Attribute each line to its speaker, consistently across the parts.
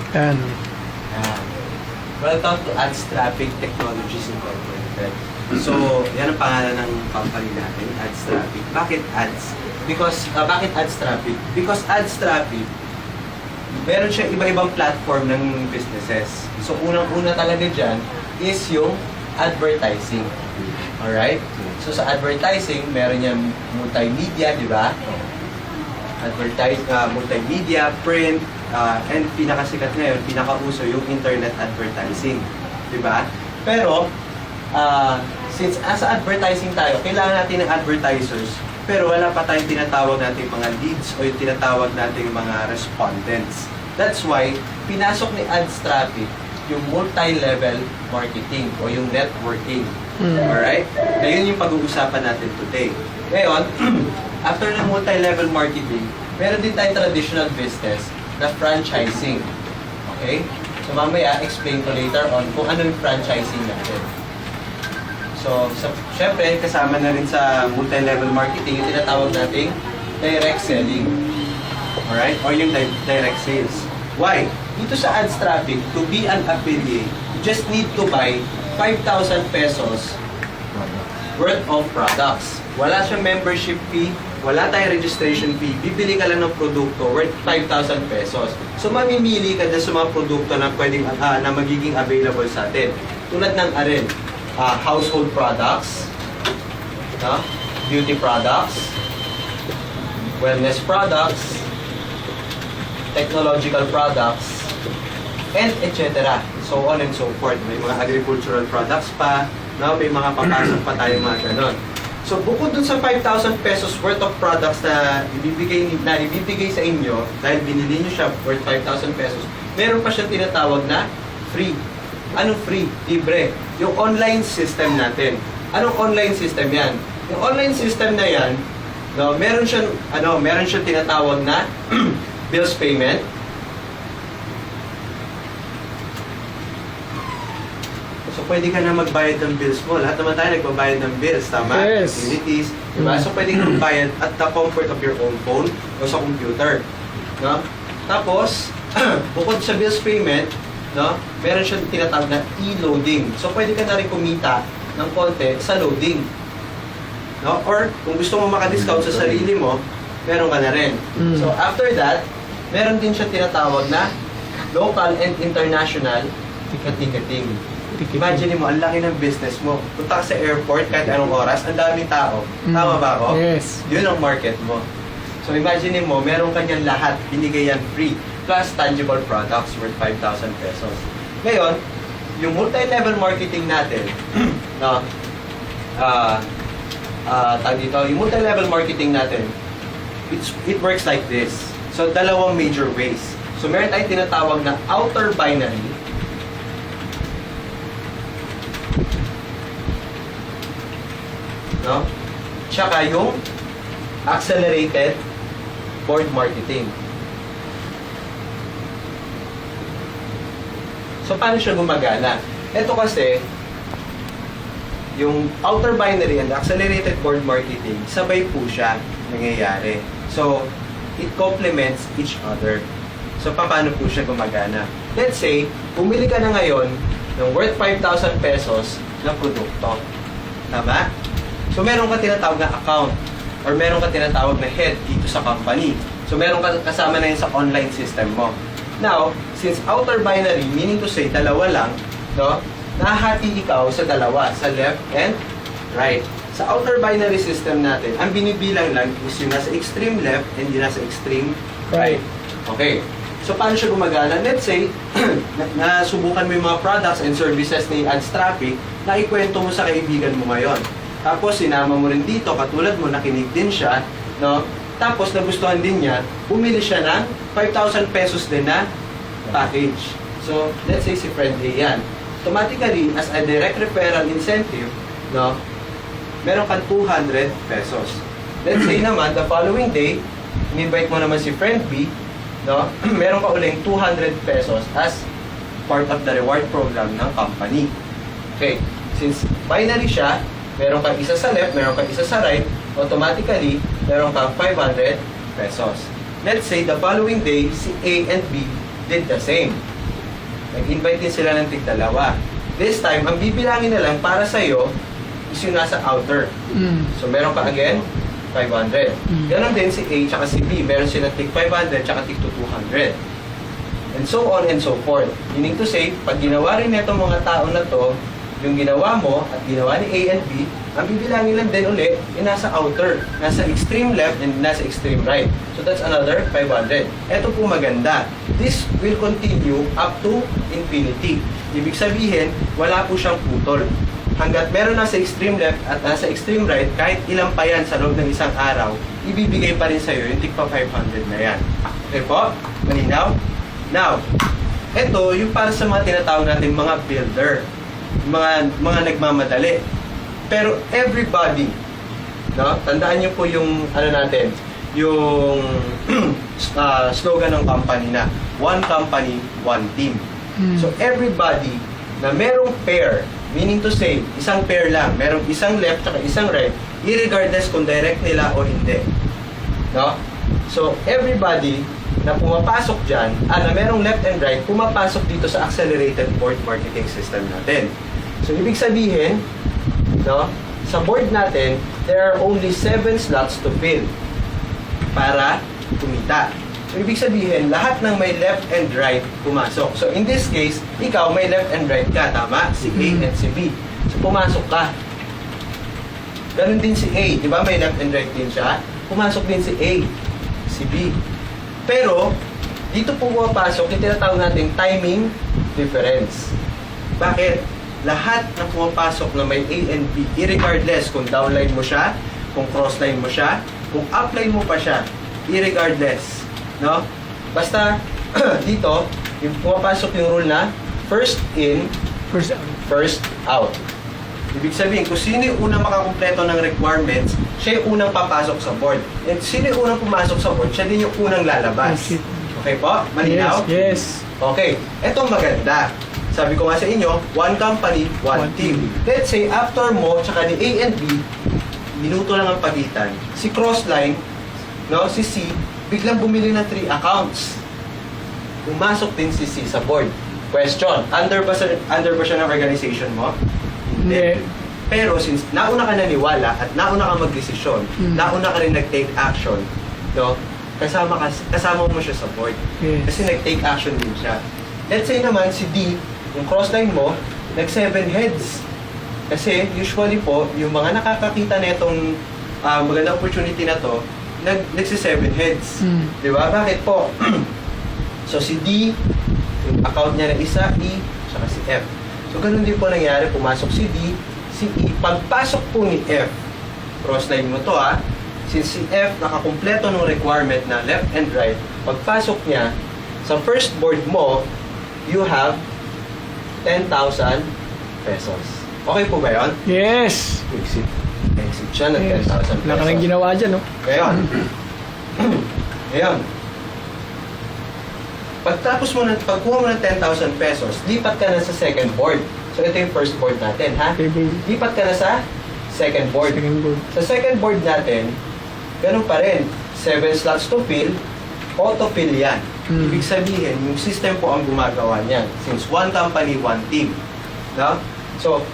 Speaker 1: Yan.
Speaker 2: Yan. Welcome to Ads Traffic Technologies Incorporated. So, yan ang pangalan ng company natin, Ads Traffic. Bakit ads? Bakit Ads Traffic? Because Ads Traffic, meron siya iba-ibang platform ng businesses. So, unang-una talaga dyan is yung advertising. Alright? So, sa advertising, meron yung multimedia, di ba? Multimedia, print, and pinakasikat ngayon, pinakauso yung internet advertising. Di ba? Pero, since sa advertising tayo, kailangan natin ng advertisers, pero wala pa tayong tinatawag natin mga leads o yung tinatawag natin mga respondents. That's why, pinasok ni Ads Traffic yung multi-level marketing o yung networking. Alright? Ngayon yung pag-uusapan natin today. Ngayon, after ng multi-level marketing, meron din tayong traditional business na franchising. Okay? So mamaya, explain ko later on kung ano yung franchising natin. So, syempre, kasama na rin sa multi-level marketing yung tinatawag nating direct selling. Alright? Or yung direct sales. Why? Dito sa Ads Traffic, to be an affiliate, you just need to buy 5,000 pesos worth of products. Wala siyang membership fee, wala tayong registration fee, bibili ka lang ng produkto worth 5,000 pesos. So, mamimili ka na sa mga produkto na pwedeng, na magiging available sa atin. Tulad ng household products, beauty products, wellness products, technological products, and etc. So on and so forth. May mga agricultural products pa, may mga papasok pa tayo mga ganon. So bukod dun sa 5,000 pesos worth of products na ibibigay sa inyo, dahil binili nyo siya worth 5,000 pesos, meron pa siyang tinatawag na free. Anong free? Libre. Yung online system natin. Anong online system yan? Yung online system na yan, meron siyang tinatawag na bills payment. So, pwede ka na magbayad ng bills mo. Lahat naman tayo nagbabayad ng bills, tama?
Speaker 1: Yes.
Speaker 2: Utilities, diba? So, pwede ka magbayad at the comfort of your own phone o sa computer. No? Tapos, bukod sa bills payment, meron siyang tinatawag na e-loading. So, pwede ka na rin kumita ng konti sa loading. No? Or, kung gusto mo maka-discount sa sarili mo, meron ka na rin. So, after that, meron din siya tinatawag na local and international ticketing. Imagine mo, ang laki ng business mo. Punta ka sa airport, kahit anong oras, ang daming tao. Tama ba ako?
Speaker 1: Yes.
Speaker 2: Yun ang market mo. So, imagine mo, meron kanyang lahat, binigay yan free, plus tangible products worth 5,000 pesos. Ngayon, yung multi-level marketing natin, yung multi-level marketing natin, it works like this. So, dalawang major ways. So, meron tayong tinatawag na outer binary. Tsaka yung accelerated board marketing. So, paano siya gumagana? Ito kasi, yung outer binary and accelerated board marketing, sabay po siya nangyayari. So, it complements each other. So, paano po siya gumagana? Let's say, bumili ka na ngayon ng worth 5,000 pesos na produkto. Tama? So, meron ka tinatawag na account or meron ka tinatawag na head dito sa company. So, meron ka kasama na yun sa online system mo. Now, since outer binary, meaning to say, dalawa lang, nahati ikaw sa dalawa, sa left and right. Sa outer binary system natin, ang binibilang lang is yung nasa extreme left and yung nasa extreme right. Okay. So, paano siya gumagana? Let's say, nasubukan mo yung mga products and services ni Ads Traffic na ikwento mo sa kaibigan mo ngayon. Tapos, sinama mo rin dito, katulad mo, nakinig din siya, Tapos, nagustuhan din niya, bumili siya ng 5,000 pesos din na package. So, let's say si friend A yan. Automatically, as a direct referral incentive, meron kang 200 pesos. Let's say naman, the following day, in-invite mo naman si friend B, meron ka uling 200 pesos as part of the reward program ng company. Okay, since binary siya, meron kang isa sa left, meron kang isa sa right, automatically, meron kang 500 pesos. Let's say, the following day, si A and B did the same. Nag-invite din sila ng tig-dalawa. This time, ang bibilangin na lang para sa'yo is yung nasa outer. So, meron pa again, 500. Ganon din si A tsaka si B. Meron silang tig 500 tsaka tig 200. And so on and so forth. Meaning to say, pag ginawa rin netong mga tao na to, yung ginawa mo at ginawa ni A and B, ang bibilangin lang din ulit, yung nasa outer, nasa extreme left and nasa extreme right. So that's another 500. Ito po maganda. This will continue up to infinity. Ibig sabihin, wala po siyang putol. Hanggat meron nasa extreme left at nasa extreme right, kahit ilang pa yan sa loob ng isang araw, ibibigay pa rin sa'yo yung tigpa 500 na yan. Okay po? Malinaw? Now, ito yung para sa mga tinatawag natin mga builder, mga nagmamadali. Pero everybody, no? Tandaan niyo po yung natin, yung slogan ng company na one company, one team. So everybody na merong pair, meaning to say, isang pair lang, merong isang left at isang right, irregardless kung direct nila o hindi. No? So everybody na pumapasok dyan, na merong left and right, pumapasok dito sa accelerated board marketing system natin. So ibig sabihin, no, sa board natin, there are only 7 slots to fill para kumita. So, ibig sabihin, lahat ng may left and right pumasok. So, in this case, ikaw may left and right ka, tama? Si A and si B. So, pumasok ka. Ganun din si A, di ba? May left and right din siya. Pumasok din si A, si B. Pero, dito po pumapasok yung tinatawag natin timing difference. Bakit? Lahat na pumapasok na may A and B, irregardless kung downline mo siya, kung crossline mo siya, kung upline mo pa siya, irregardless. No? Basta, dito, yung pumapasok yung rule na first in, first out. Ibig sabihin, kung sino yung unang makakumpleto ng requirements, siya yung unang papasok sa board. And sino yung unang pumasok sa board, siya din yung unang lalabas. Okay po? Malinaw?
Speaker 1: Yes.
Speaker 2: Okay. Etong maganda. Sabi ko nga sa inyo, one company, one team. Let's say, after mo, tsaka ni A and B, minuto lang ang pagitan. Si Crossline, no, si C, biglang bumili ng 3 accounts. Pumasok din si C sa board. Question, under ba siya ng organization mo?
Speaker 1: Hindi.
Speaker 2: Pero since nauna ka naniwala at nauna ka magdesisyon, nauna ka rin nag-take action, no? Kasama mo siya sa board.
Speaker 1: Yes.
Speaker 2: Kasi nag-take action din siya. Let's say naman si D, yung crossline mo, nag-7 heads. Kasi usually po, yung mga nakakakita na itong magandang opportunity na to, nagsi-7 heads. Di ba? Bakit po? So si D, yung account niya na isa, E, saka si F. So ganun din po nangyari, pumasok si D, si E. Pagpasok po ni F, crossline mo to since si F nakakumpleto ng requirement na left and right, pagpasok niya, sa first board mo, you have 10,000 pesos. Okay po ba yun?
Speaker 1: Yes.
Speaker 2: Exit siya ng 10,000 pesos.
Speaker 1: Wala ka nang ginawa dyan, no?
Speaker 2: Ngayon. Ngayon. Pagkuha mo ng 10,000 pesos, lipat ka na sa second board. So, ito yung first board natin, ha?
Speaker 1: Table.
Speaker 2: Lipat ka na sa second board.
Speaker 1: Second board.
Speaker 2: Sa second board natin, ganun pa rin. 7 slots to fill, auto-fill yan. Ibig sabihin, yung system po ang gumagawa niyan. Since one company, one team. No? So,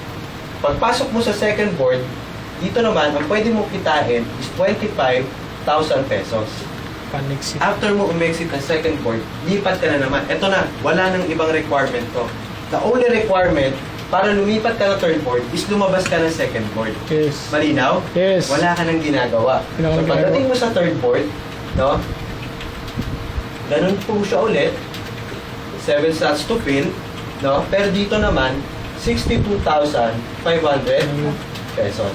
Speaker 2: pagpasok mo sa second board, dito naman, ang pwede mo kitain is 25,000 pesos.
Speaker 1: Pan-exit.
Speaker 2: After mo umexit ang second board, lipat ka na naman. Ito na, wala nang ibang requirement to. The only requirement para lumipat ka ng third board is lumabas ka ng second board.
Speaker 1: Yes.
Speaker 2: Malinaw?
Speaker 1: Yes.
Speaker 2: Wala ka nang ginagawa.
Speaker 1: Wala
Speaker 2: So
Speaker 1: kang
Speaker 2: pagdating mo sa third board, no? Ganun po siya ulit. 7 slots to fill, no? Pero dito naman, 62,500 pesos.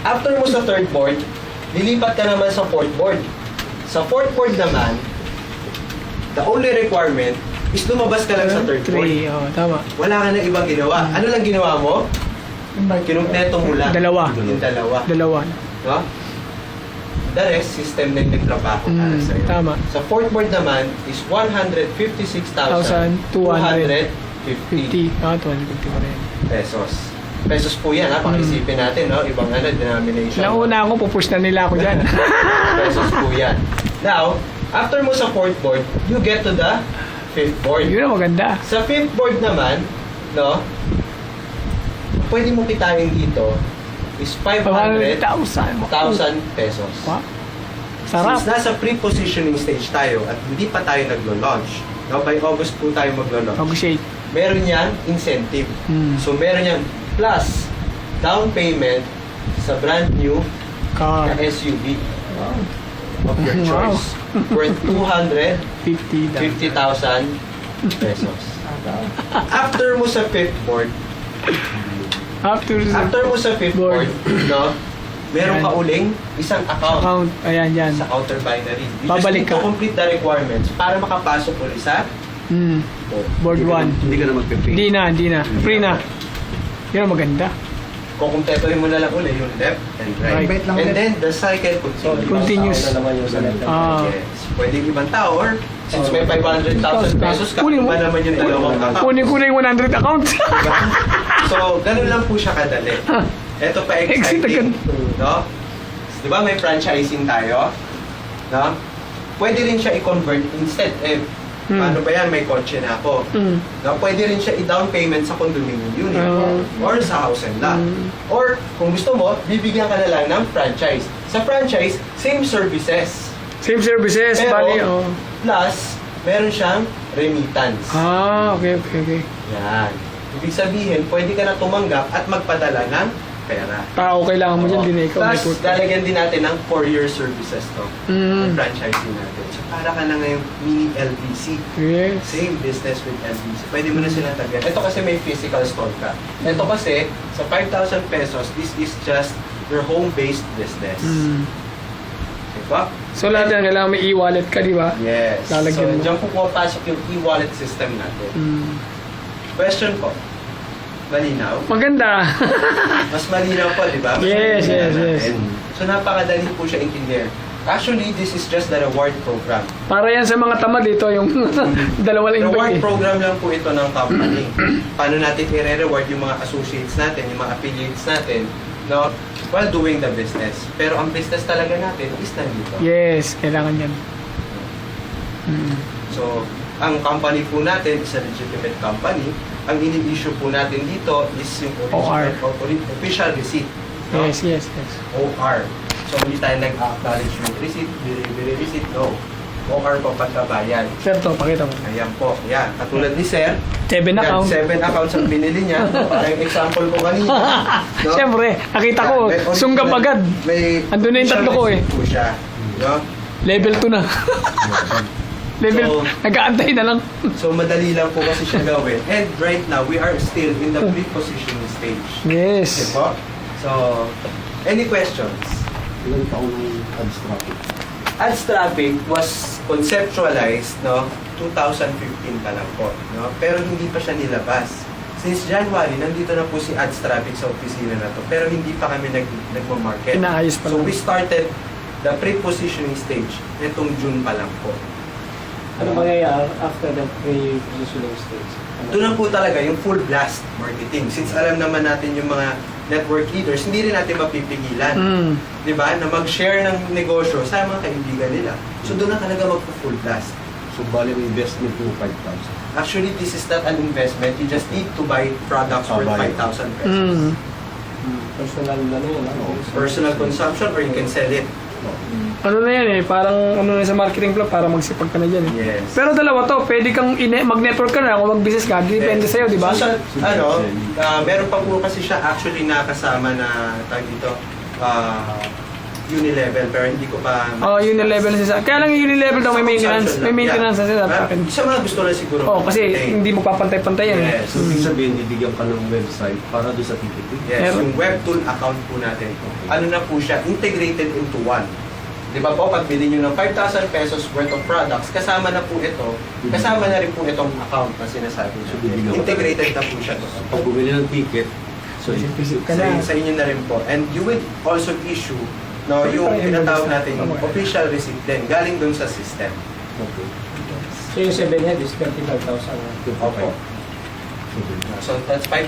Speaker 2: After mo sa third board, lilipat ka naman sa fourth board. Sa fourth board naman, the only requirement is lumabas ka lang sa third board.
Speaker 1: 3, tama.
Speaker 2: Wala ka na ibang ginawa. Ano lang ginawa mo? Kinumpleto mo lang.
Speaker 1: Dalawa.
Speaker 2: Yung dalawa.
Speaker 1: Dalawa.
Speaker 2: No? The rest, system na yung nagtrabaho para sa'yo.
Speaker 1: Tama.
Speaker 2: Sa fourth board naman is 156,250
Speaker 1: 50. 250 pa rin.
Speaker 2: pesos. Pesos po yan, ha? Pakisipin natin, no? Ibang denomination.
Speaker 1: Nauna ako, pupush na nila ako dyan.
Speaker 2: Pesos po yan. Now, after mo sa fourth board, you get to the fifth board.
Speaker 1: Yun ang maganda.
Speaker 2: Sa fifth board naman, no, pwede mo kitain dito is 500,000
Speaker 1: 100,000.
Speaker 2: pesos.
Speaker 1: Wow. Sarap.
Speaker 2: Since nasa pre-positioning stage tayo at hindi pa tayo naglo-launch, no, by August po tayo maglo-launch,
Speaker 1: Negotiate.
Speaker 2: meron yan incentive. So meron yan plus down payment sa brand new
Speaker 1: Car.
Speaker 2: na SUV
Speaker 1: Wow.
Speaker 2: of your
Speaker 1: Wow.
Speaker 2: choice worth
Speaker 1: 50,000.
Speaker 2: 250,000 pesos. After mo sa fifth board, after mo sa fifth board, no, meron ka uling isang account
Speaker 1: Account. Ayan, yan.
Speaker 2: sa outer binary. You
Speaker 1: Babalik
Speaker 2: just need to
Speaker 1: ka.
Speaker 2: complete the requirements para makapasok ulit sa
Speaker 1: Board 1.
Speaker 3: Hindi ka na magpe-pay.
Speaker 1: Hindi na. Free na. Yun ang maganda.
Speaker 2: kukumpletuhin mo na lang ulit yung left and right.
Speaker 1: Right.
Speaker 2: And then the cycle continues.
Speaker 1: Continuous.
Speaker 3: Na naman yung sa left and
Speaker 1: Ah.
Speaker 3: right.
Speaker 2: Yes. Pwedeng ibang tao or since may 500,000 pesos ka,
Speaker 1: Kunin mo.
Speaker 2: iba naman yung dalawang account.
Speaker 1: Kunin ko na yung 100 account.
Speaker 2: So, ganun lang po siya kadali. Ito pa
Speaker 1: Exit
Speaker 2: exciting.
Speaker 1: agad.
Speaker 2: No? Di ba may franchising tayo? No? Pwede rin siya i-convert instead. Paano ba yan? May kotse na ako. No? Pwede rin siya i-down payment sa condominium unit. Or sa house and lot. Or kung gusto mo, bibigyan ka na lang ng franchise. Sa franchise, same services.
Speaker 1: Same services,
Speaker 2: Pero,
Speaker 1: bali. Oh.
Speaker 2: plus, meron siyang remittance.
Speaker 1: Okay.
Speaker 2: Yan. Ibig sabihin, pwede ka na tumanggap at magpadala ng pera.
Speaker 1: Tao kailangan mo dyan, din ikaw. may
Speaker 2: Plus,
Speaker 1: put-
Speaker 2: lalagyan din natin ng 4-year services to. Ang franchising natin. So, para ka na ngayong mini LBC.
Speaker 1: Yes.
Speaker 2: Same business with LBC. Pwede mo na silang tagyan. Ito kasi may physical store ka. Ito kasi, sa 5,000 pesos, this is just your home-based business. Diba?
Speaker 1: So lahat yan, kailangan may e-wallet ka, di ba?
Speaker 2: Yes.
Speaker 1: Lalagyan
Speaker 2: So,
Speaker 1: mo.
Speaker 2: dyan po pumapasok yung e-wallet system natin. Question po. Malinaw?
Speaker 1: Maganda.
Speaker 2: Mas malinaw po, di ba? Mas
Speaker 1: Yes,
Speaker 2: maintindihan
Speaker 1: yes.
Speaker 2: natin. So, napakadali po siya intindihan. Actually, this is just the reward program.
Speaker 1: Para yan sa mga tamad dito, yung dalawa lang
Speaker 2: Reward
Speaker 1: invite.
Speaker 2: program lang po ito ng company. Paano natin i-reward yung mga associates natin, yung mga affiliates natin, no? While doing the business. Pero ang business talaga natin is nandito.
Speaker 1: Yes, kailangan yan.
Speaker 2: So, ang company po natin is a legitimate company. Ang ini-issue po natin dito is yung
Speaker 1: OR.
Speaker 2: official receipt. No?
Speaker 1: Yes.
Speaker 2: OR. So, hindi tayo nag-acknowledgement receipt, delivery receipt, no. OR pa pagkabayan.
Speaker 1: Sir, to, pakita mo.
Speaker 2: Ayan po, yan. Katulad ni Sir,
Speaker 1: 7
Speaker 2: yan,
Speaker 1: account.
Speaker 2: 7 accounts ang binili niya. Yung example ko kanina. No?
Speaker 1: Siyempre, nakita ko,
Speaker 2: Yan, may original-
Speaker 1: sunggap agad.
Speaker 2: May
Speaker 1: Andun na yung tatlo ko eh.
Speaker 2: receipt po siya. No?
Speaker 1: Level 2 na. Level,
Speaker 2: So-
Speaker 1: nag-aantay na lang.
Speaker 2: So, madali lang po kasi siya gawin. And right now, we are still in the pre-positioning stage. Okay
Speaker 1: Yes.
Speaker 2: po? So, any questions?
Speaker 3: Ilan taon ng ads traffic?
Speaker 2: Ads traffic was conceptualized, no, 2015 pa lang po, no? Pero hindi pa siya nilabas. Since January, nandito na po si ads traffic sa opisina na to, pero hindi pa kami nagma-market.
Speaker 1: Inaayos pa
Speaker 2: So
Speaker 1: lang.
Speaker 2: we started the pre-positioning stage nitong June pa lang po.
Speaker 4: Ano mangyayari after the pre-positioning stage?
Speaker 2: Doon na po talaga yung full blast marketing. Since alam naman natin yung mga network leaders, hindi rin natin mapipigilan. Di ba? Na mag-share ng negosyo sa mga kaibigan nila. So doon na talaga mag-full blast.
Speaker 3: So, bali yung investment mo 5,000.
Speaker 2: Actually, this is not an investment. You just need to buy products worth
Speaker 3: buy.
Speaker 2: 5,000 pesos.
Speaker 4: Personal na yun, ano?
Speaker 2: Personal consumption or you can sell it.
Speaker 1: Ano na yan eh, parang ano na sa marketing plan, para magsipag ka na dyan eh.
Speaker 2: Yes.
Speaker 1: Pero dalawa to, pwede kang mag-network ka na kung mag-business ka, depende sa'yo, di ba?
Speaker 2: So, meron pa po kasi siya actually nakasama na tag dito, Unilevel, pero hindi ko pa...
Speaker 1: Yun yung level na siya. Kaya lang yung level daw may maintenance. May maintenance na siya sa akin.
Speaker 2: Sa mga gusto lang siguro.
Speaker 1: Kasi
Speaker 2: maintain.
Speaker 1: hindi mo papantay-pantay yan eh.
Speaker 2: Yes.
Speaker 3: So, ibig sabihin, bibigyan ka ng website para doon sa ticketing.
Speaker 2: Yes,
Speaker 1: Meron.
Speaker 2: yung web tool account po natin. Ano na po siya, integrated into one. Di ba po, pag bili nyo ng 5,000 pesos worth of products, kasama na po ito, kasama na rin po itong account na sinasabi
Speaker 3: So,
Speaker 2: nyo.
Speaker 3: bibigyan ka.
Speaker 2: Integrated na po siya.
Speaker 3: Pag bumili ng ticket, so,
Speaker 2: Sa inyo na rin po. And you will also issue yung tinatawag natin yung official receipt din, galing dun sa system.
Speaker 3: okay.
Speaker 4: So yung 7 head is 25,000.
Speaker 2: Opo. So that's 5